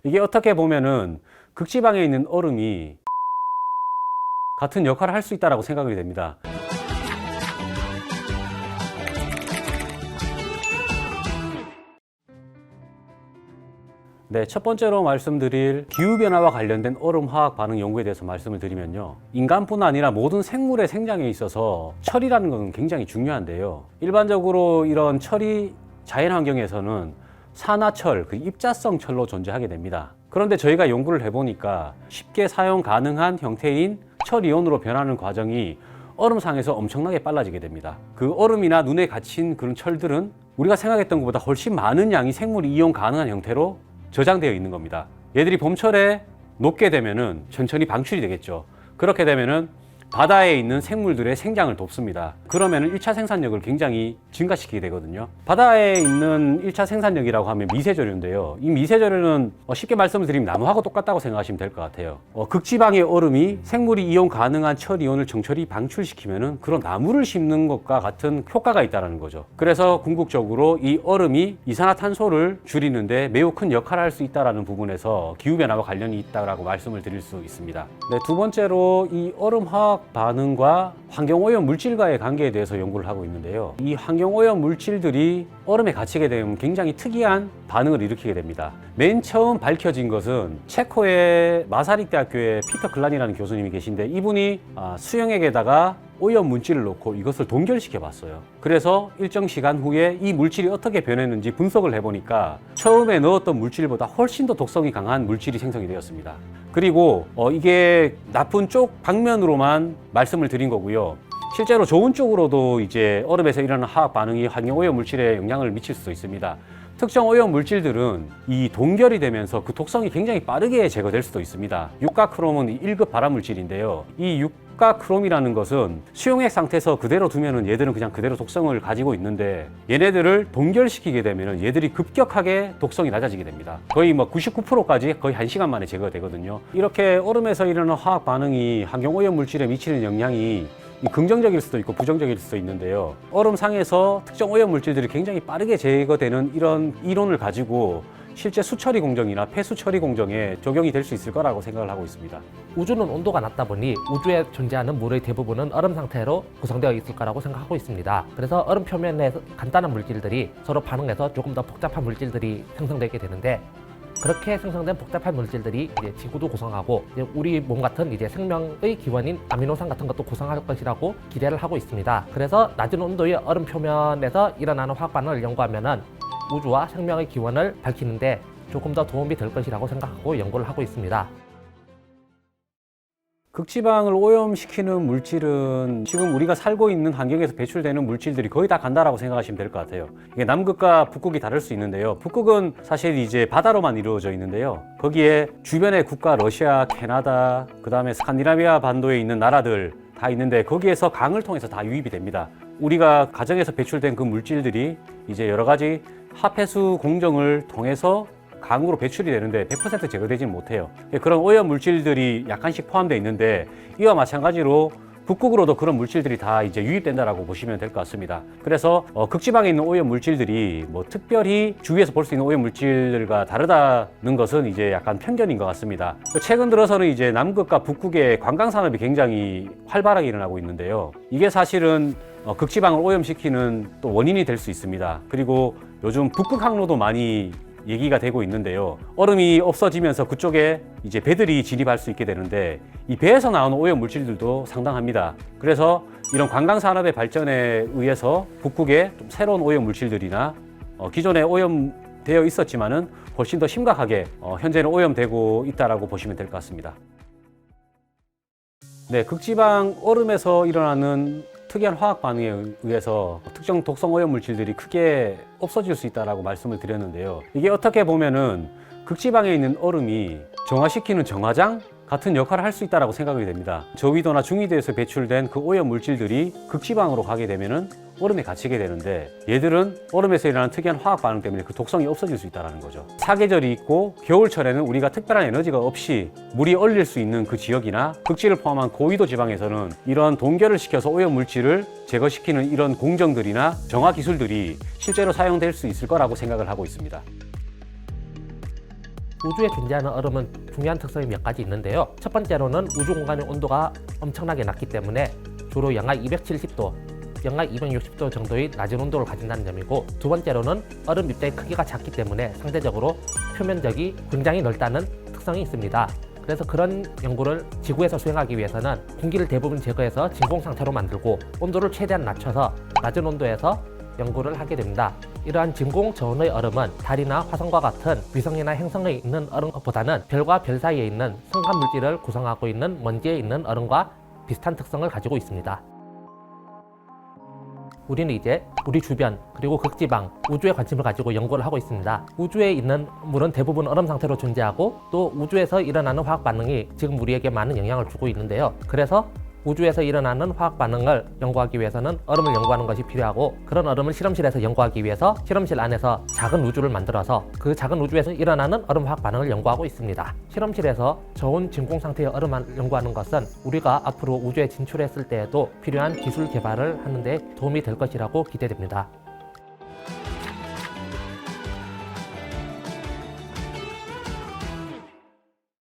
이게 어떻게 보면은 극지방에 있는 얼음이 같은 역할을 할 수 있다고 생각이 됩니다. 네, 첫 번째로 말씀드릴 기후변화와 관련된 얼음 화학 반응 연구에 대해서 말씀을 드리면요. 인간뿐 아니라 모든 생물의 생장에 있어서 철이라는 것은 굉장히 중요한데요. 일반적으로 이런 철이 자연환경에서는 산화철, 그 입자성 철로 존재하게 됩니다. 그런데 저희가 연구를 해보니까 쉽게 사용 가능한 형태인 철이온으로 변하는 과정이 얼음상에서 엄청나게 빨라지게 됩니다. 그 얼음이나 눈에 갇힌 그런 철들은 우리가 생각했던 것보다 훨씬 많은 양이 생물이 이용 가능한 형태로 저장되어 있는 겁니다. 얘들이 봄철에 녹게 되면은 천천히 방출이 되겠죠. 그렇게 되면은 바다에 있는 생물들의 생장을 돕습니다. 그러면은 1차 생산력을 굉장히 증가시키게 되거든요. 바다에 있는 1차 생산력이라고 하면 미세조류인데요. 이 미세조류는 쉽게 말씀을 드리면 나무하고 똑같다고 생각하시면 될 것 같아요. 극지방의 얼음이 생물이 이용 가능한 철이온을 정철이 방출시키면은 그런 나무를 심는 것과 같은 효과가 있다는 거죠. 그래서 궁극적으로 이 얼음이 이산화탄소를 줄이는데 매우 큰 역할을 할 수 있다는 부분에서 기후변화와 관련이 있다고 말씀을 드릴 수 있습니다. 네, 두 번째로 이 얼음 화학 반응과 환경오염 물질과의 관계에 대해서 연구를 하고 있는데요. 이 환경오염 물질들이 얼음에 갇히게 되면 굉장히 특이한 반응을 일으키게 됩니다. 맨 처음 밝혀진 것은 체코의 마사릭 대학교의 피터 클란이라는 교수님이 계신데 이분이 수영액에다가 오염 물질을 넣고 이것을 동결시켜 봤어요. 그래서 일정 시간 후에 이 물질이 어떻게 변했는지 분석을 해보니까 처음에 넣었던 물질보다 훨씬 더 독성이 강한 물질이 생성이 되었습니다. 그리고 이게 나쁜 쪽 방면으로만 말씀을 드린 거고요. 실제로 좋은 쪽으로도 이제 얼음에서 일어나는 화학 반응이 환경오염 물질에 영향을 미칠 수도 있습니다. 특정 오염 물질들은 이 동결이 되면서 그 독성이 굉장히 빠르게 제거될 수도 있습니다. 육가크롬은 1급 발암물질인데요. 이 육가크롬이라는 것은 수용액 상태에서 그대로 두면은 얘들은 그냥 그대로 독성을 가지고 있는데 얘네들을 동결시키게 되면은 얘들이 급격하게 독성이 낮아지게 됩니다. 거의 99%까지 거의 1시간 만에 제거가 되거든요. 이렇게 얼음에서 일어나는 화학 반응이 환경오염 물질에 미치는 영향이 긍정적일 수도 있고 부정적일 수도 있는데요. 얼음상에서 특정 오염 물질들이 굉장히 빠르게 제거되는 이런 이론을 가지고 실제 수처리 공정이나 폐수 처리 공정에 적용이 될 수 있을 거라고 생각을 하고 있습니다. 우주는 온도가 낮다 보니 우주에 존재하는 물의 대부분은 얼음 상태로 구성되어 있을 거라고 생각하고 있습니다. 그래서 얼음 표면에 간단한 물질들이 서로 반응해서 조금 더 복잡한 물질들이 생성되게 되는데 그렇게 생성된 복잡한 물질들이 이제 지구도 구성하고 이제 우리 몸 같은 이제 생명의 기원인 아미노산 같은 것도 구성할 것이라고 기대를 하고 있습니다. 그래서 낮은 온도의 얼음 표면에서 일어나는 화학 반응을 연구하면은 우주와 생명의 기원을 밝히는데 조금 더 도움이 될 것이라고 생각하고 연구를 하고 있습니다. 극지방을 오염시키는 물질은 지금 우리가 살고 있는 환경에서 배출되는 물질들이 거의 다 간다라고 생각하시면 될 것 같아요. 이게 남극과 북극이 다를 수 있는데요. 북극은 사실 이제 바다로만 이루어져 있는데요. 거기에 주변의 국가 러시아, 캐나다, 그 다음에 스칸디나비아 반도에 있는 나라들 다 있는데 거기에서 강을 통해서 다 유입이 됩니다. 우리가 가정에서 배출된 그 물질들이 이제 여러 가지 하폐수 공정을 통해서 강으로 배출이 되는데 100% 제거되지는 못해요. 그런 오염 물질들이 약간씩 포함되어 있는데 이와 마찬가지로 북극으로도 그런 물질들이 다 이제 유입된다라고 보시면 될 것 같습니다. 그래서 극지방에 있는 오염 물질들이 특별히 주위에서 볼 수 있는 오염 물질들과 다르다는 것은 이제 약간 편견인 것 같습니다. 최근 들어서는 이제 남극과 북극의 관광 산업이 굉장히 활발하게 일어나고 있는데요. 이게 사실은 극지방을 오염시키는 또 원인이 될 수 있습니다. 그리고 요즘 북극 항로도 많이 얘기가 되고 있는데요. 얼음이 없어지면서 그쪽에 이제 배들이 진입할 수 있게 되는데 이 배에서 나오는 오염 물질들도 상당합니다. 그래서 이런 관광 산업의 발전에 의해서 북극에 좀 새로운 오염 물질들이나 기존에 오염되어 있었지만은 훨씬 더 심각하게 현재는 오염되고 있다라고 보시면 될 것 같습니다. 네, 극지방 얼음에서 일어나는 특이한 화학 반응에 의해서 특정 독성 오염 물질들이 크게 없어질 수 있다고 말씀을 드렸는데요. 이게 어떻게 보면은 극지방에 있는 얼음이 정화시키는 정화장 같은 역할을 할 수 있다고 생각이 됩니다. 저위도나 중위도에서 배출된 그 오염 물질들이 극지방으로 가게 되면은 얼음에 갇히게 되는데 얘들은 얼음에서 일어나는 특이한 화학 반응 때문에 그 독성이 없어질 수 있다는 거죠. 사계절이 있고 겨울철에는 우리가 특별한 에너지가 없이 물이 얼릴 수 있는 그 지역이나 극지를 포함한 고위도 지방에서는 이런 동결을 시켜서 오염 물질을 제거시키는 이런 공정들이나 정화 기술들이 실제로 사용될 수 있을 거라고 생각을 하고 있습니다. 우주에 존재하는 얼음은 중요한 특성이 몇 가지 있는데요. 첫 번째로는 우주 공간의 온도가 엄청나게 낮기 때문에 주로 영하 270도, 영하 260도 정도의 낮은 온도를 가진다는 점이고, 두 번째로는 얼음 입자의 크기가 작기 때문에 상대적으로 표면적이 굉장히 넓다는 특성이 있습니다. 그래서 그런 연구를 지구에서 수행하기 위해서는 공기를 대부분 제거해서 진공 상태로 만들고 온도를 최대한 낮춰서 낮은 온도에서 연구를 하게 됩니다. 이러한 진공 저온의 얼음은 달이나 화성과 같은 위성이나 행성에 있는 얼음보다는 별과 별 사이에 있는 성간 물질을 구성하고 있는 먼지에 있는 얼음과 비슷한 특성을 가지고 있습니다. 우리는 이제 우리 주변 그리고 극지방 우주에 관심을 가지고 연구를 하고 있습니다. 우주에 있는 물은 대부분 얼음 상태로 존재하고 또 우주에서 일어나는 화학 반응이 지금 우리에게 많은 영향을 주고 있는데요. 그래서 우주에서 일어나는 화학 반응을 연구하기 위해서는 얼음을 연구하는 것이 필요하고, 그런 얼음을 실험실에서 연구하기 위해서 실험실 안에서 작은 우주를 만들어서 그 작은 우주에서 일어나는 얼음 화학 반응을 연구하고 있습니다. 실험실에서 저온 진공 상태의 얼음을 연구하는 것은 우리가 앞으로 우주에 진출했을 때에도 필요한 기술 개발을 하는 데 도움이 될 것이라고 기대됩니다.